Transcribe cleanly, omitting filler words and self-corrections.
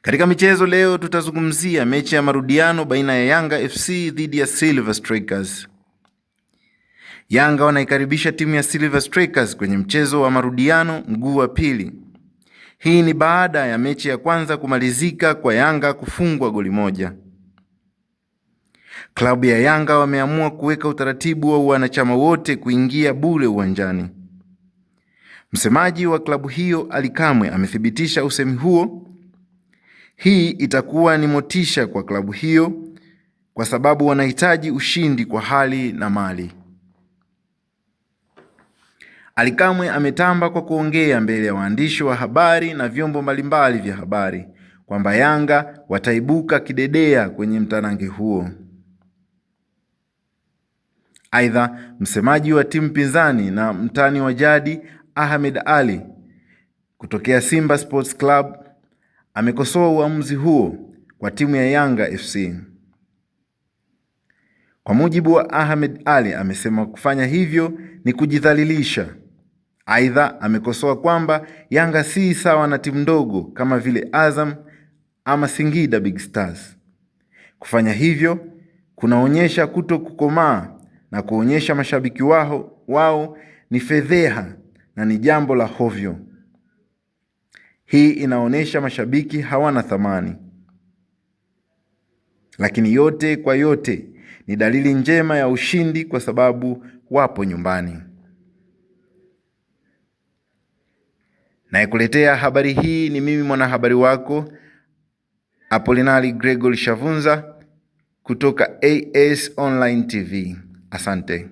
Katika michezo leo tutazungumzia mechi ya marudiano baina ya Yanga FC dhidi ya Silver Strikers. Yanga wanaikaribisha timu ya Silver Strikers kwenye mchezo wa marudiano mguu wa pili. Hii ni baada ya mechi ya kwanza kumalizika kwa Yanga kufungwa goli moja. Klabu ya Yanga wameamua kuweka utaratibu wa wanachama wote kuingia bure uwanjani. Msemaji wa klabu hiyo Ali Kamwe amethibitisha usemi huo. Hii itakuwa ni motisha kwa klabu hiyo kwa sababu wanahitaji ushindi kwa hali na mali. Ali Kamwe ametamba kwa kuongea mbele ya waandishi wa habari na vyombo mbalimbali vya habari kwamba Yanga wataibuka kidedea kwenye mtanange huo. Aidha, msemaji wa timu pinzani na mtani wa jadi Ahmed Ali kutokea Simba Sports Club amekosoa uamuzi huo kwa timu ya Yanga FC. Kwa mujibu wa Ahmed Ali, amesema kufanya hivyo ni kujidhalilisha. Aidha, amekosoa kwamba Yanga si sawa na timu ndogo kama vile Azam ama Singida Big Stars. Kufanya hivyo kunaonyesha kutokukomaa na kuonyesha mashabiki wao ni fedheha na ni jambo la hovyo. Hii inaonyesha mashabiki hawana thamani. Lakini yote kwa yote ni dalili njema ya ushindi kwa sababu wapo nyumbani. Nayekuletea habari hii ni mimi mwanahabari wako Apolinari Gregory Shavunza kutoka AS Online TV. Asante.